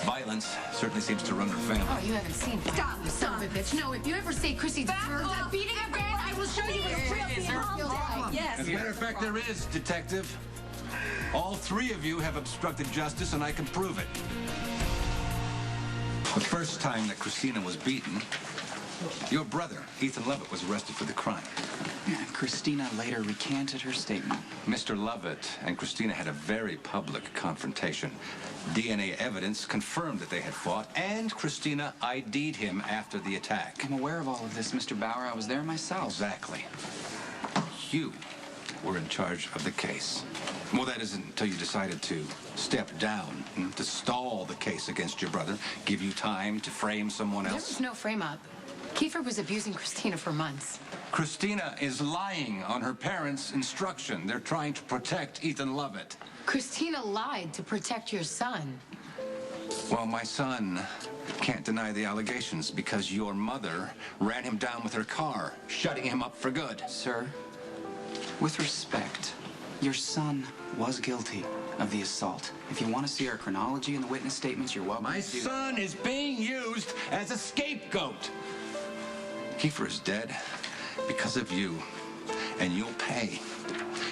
Violence certainly seems to run her family. Oh, you haven't seen Stop, you son of a bitch. No, if you ever say Chrissy deserves that beating again, I will show you what a real female feels like. Yes. As a matter of fact, there is, Detective. All three of you have obstructed justice, and I can prove it. The first time that Kristina was beaten, your brother, Ethan Lovett, was arrested for the crime. Yeah, Kristina later recanted her statement. Mr. Lovett and Kristina had a very public confrontation. DNA evidence confirmed that they had fought, and Kristina ID'd him after the attack. I'm aware of all of this, Mr. Bauer. I was there myself. Exactly. You were in charge of the case. Well, that isn't until you decided to step down, to stall the case against your brother, give you time to frame someone else. There was no frame-up. Kiefer was abusing Kristina for months. Kristina is lying on her parents' instruction. They're trying to protect Ethan Lovett. Kristina lied to protect your son. Well, my son can't deny the allegations because your mother ran him down with her car, shutting him up for good. Sir, with respect, your son was guilty of the assault. If you want to see our chronology and the witness statements, you're welcome. My to do son is being used as a scapegoat. Kiefer is dead because of you, and you'll pay.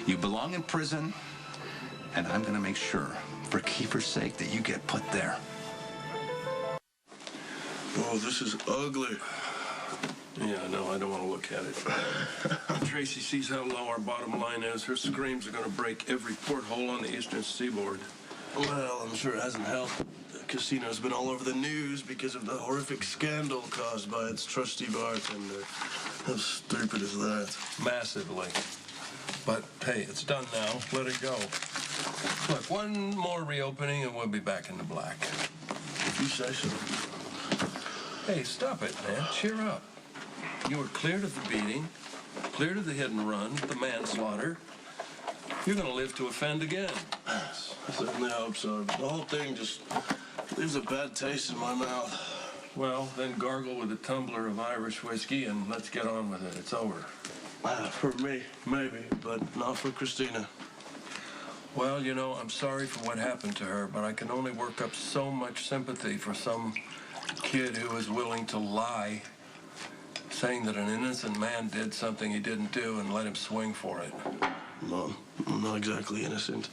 You belong in prison, and I'm going to make sure, for Kiefer's sake, that you get put there. Oh, this is ugly. Yeah, no, I don't want to look at it. Tracy sees how low our bottom line is. Her screams are going to break every porthole on the eastern seaboard. Well, I'm sure it hasn't helped. The casino's been all over the news because of the horrific scandal caused by its trusty bartender. How stupid is that? Massively. But, hey, it's done now. Let it go. Look, one more reopening and we'll be back in the black. If you say so. Hey, stop it, man. Cheer up. You were cleared of the beating, cleared of the hit and run, the manslaughter. You're going to live to offend again. I certainly hope so. The whole thing just leaves a bad taste in my mouth. Well, then gargle with a tumbler of Irish whiskey and let's get on with it. It's over. For me, maybe, but not for Kristina. Well, you know, I'm sorry for what happened to her, but I can only work up so much sympathy for some kid who is willing to lie, saying that an innocent man did something he didn't do and let him swing for it. No, I'm not exactly innocent.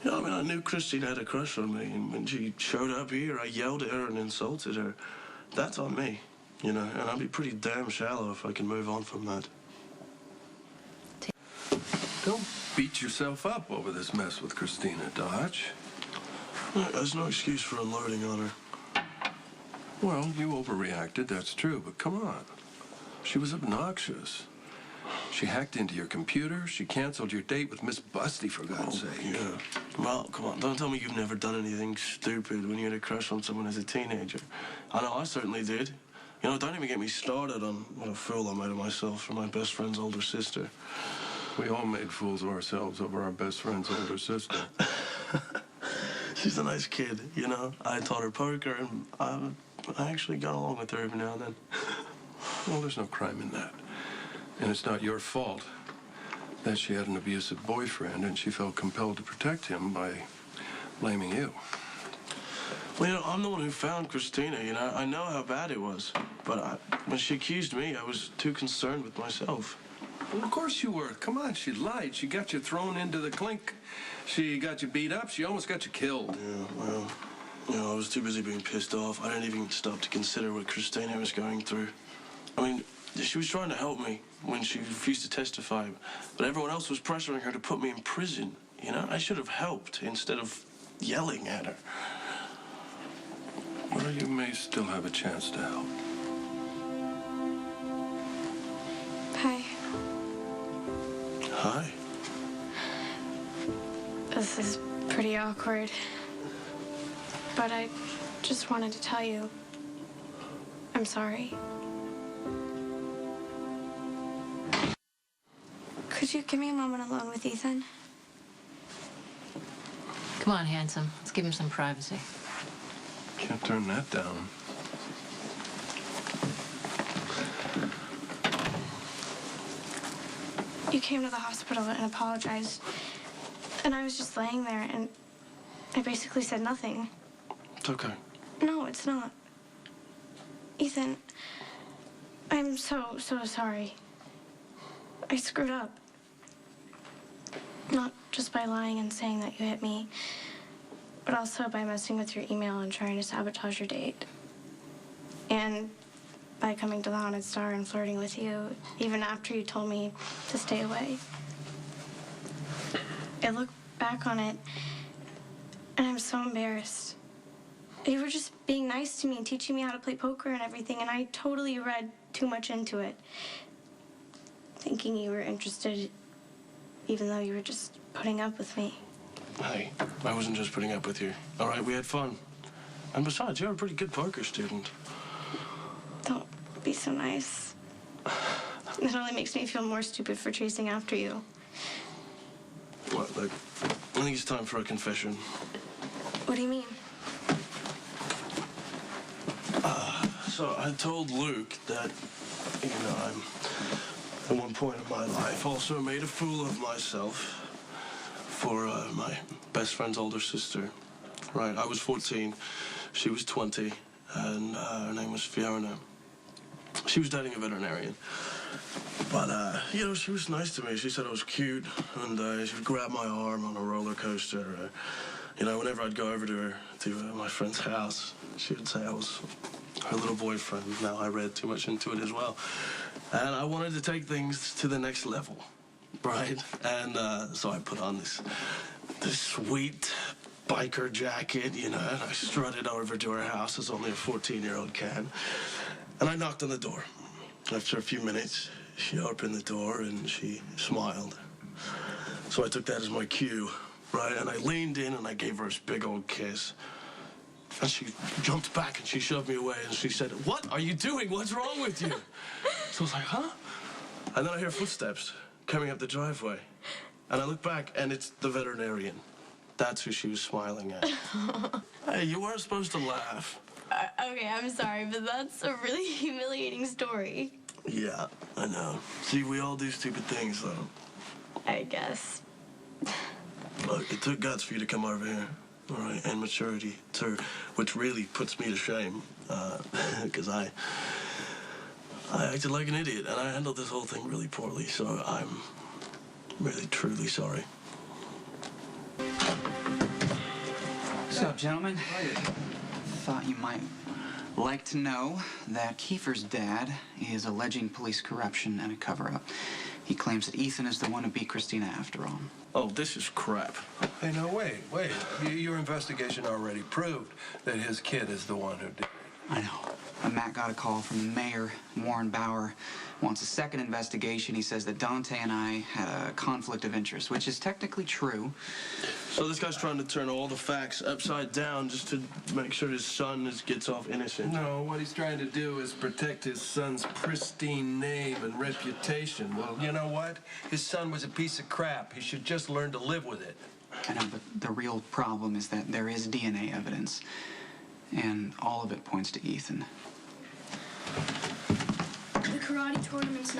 You know, I mean, I knew Kristina had a crush on me, and when she showed up here, I yelled at her and insulted her. That's on me, you know, and I'd be pretty damn shallow if I can move on from that. Don't beat yourself up over this mess with Kristina, Dodge. There's no excuse for unloading on her. Well, you overreacted, that's true, but come on. She was obnoxious. She hacked into your computer. She canceled your date with Miss Busty, for God's sake. Yeah. Well, come on, don't tell me you've never done anything stupid when you had a crush on someone as a teenager. I know I certainly did. You know, don't even get me started on what a fool I made of myself for my best friend's older sister. We all made fools of ourselves over our best friend's older sister. She's a nice kid, you know. I taught her poker, and I actually got along with her every now and then. Well, there's no crime in that. And it's not your fault that she had an abusive boyfriend and she felt compelled to protect him by blaming you. Well, you know, I'm the one who found Kristina, you know. I know how bad it was. But when she accused me, I was too concerned with myself. Well, of course you were. Come on, she lied. She got you thrown into the clink. She got you beat up. She almost got you killed. Yeah, well, you know, I was too busy being pissed off. I didn't even stop to consider what Kristina was going through. I mean, she was trying to help me when she refused to testify, but everyone else was pressuring her to put me in prison. You know, I should have helped instead of yelling at her. Well, you may still have a chance to help. Hi. Hi. This is pretty awkward, but I just wanted to tell you I'm sorry. Could you give me a moment alone with Ethan? Come on, handsome. Let's give him some privacy. Can't turn that down. You came to the hospital and apologized. And I was just laying there, and I basically said nothing. It's okay. No, it's not. Ethan, I'm so sorry. I screwed up. Not just by lying and saying that you hit me, but also by messing with your email and trying to sabotage your date. And by coming to the Haunted Star and flirting with you, even after you told me to stay away. I look back on it, and I'm so embarrassed. You were just being nice to me and teaching me how to play poker and everything, and I totally read too much into it. Thinking you were interested, even though you were just putting up with me. Hey, I wasn't just putting up with you. All right, we had fun. And besides, you're a pretty good poker student. Don't be so nice. It only makes me feel more stupid for chasing after you. Well, look, I think it's time for a confession. What do you mean? So I told Luke that, you know, I'm, at one point in my life, also made a fool of myself for my best friend's older sister. Right, I was 14, she was 20, and her name was Fiona. She was dating a veterinarian. But, you know, she was nice to me. She said I was cute, and she would grab my arm on a roller coaster. You know, whenever I'd go over to her, to my friend's house, she would say I was her little boyfriend. Now, I read too much into it as well. And I wanted to take things to the next level, right? And so I put on this sweet biker jacket, you know, and I strutted over to her house as only a 14-year-old can. And I knocked on the door. After a few minutes, she opened the door and she smiled. So I took that as my cue, right? And I leaned in and I gave her this big old kiss. And she jumped back and she shoved me away and she said, "What are you doing? What's wrong with you?" So I was like, huh? And then I hear footsteps coming up the driveway. And I look back and it's the veterinarian. That's who she was smiling at. Hey, you weren't supposed to laugh. Okay, I'm sorry, but that's a really humiliating story. Yeah, I know. See, we all do stupid things, though. I guess. Look, it took guts for you to come over here, all right, and maturity, too, which really puts me to shame, because I acted like an idiot, and I handled this whole thing really poorly, so I'm really, truly sorry. What's up, gentlemen? Thought you might like to know that Kiefer's dad is alleging police corruption and a cover-up. He claims that Ethan is the one who beat Kristina after all. Oh, this is crap. Hey, no, wait. Your investigation already proved that his kid is the one who did it. I know. Matt got a call from the mayor, Warren Bauer. Wants a second investigation. He says that Dante and I had a conflict of interest, which is technically true. So this guy's trying to turn all the facts upside down just to make sure his son gets off innocent. No, what he's trying to do is protect his son's pristine name and reputation. Well, you know what? His son was a piece of crap. He should just learn to live with it. I know, but the real problem is that there is DNA evidence, and all of it points to Ethan. The karate tournament's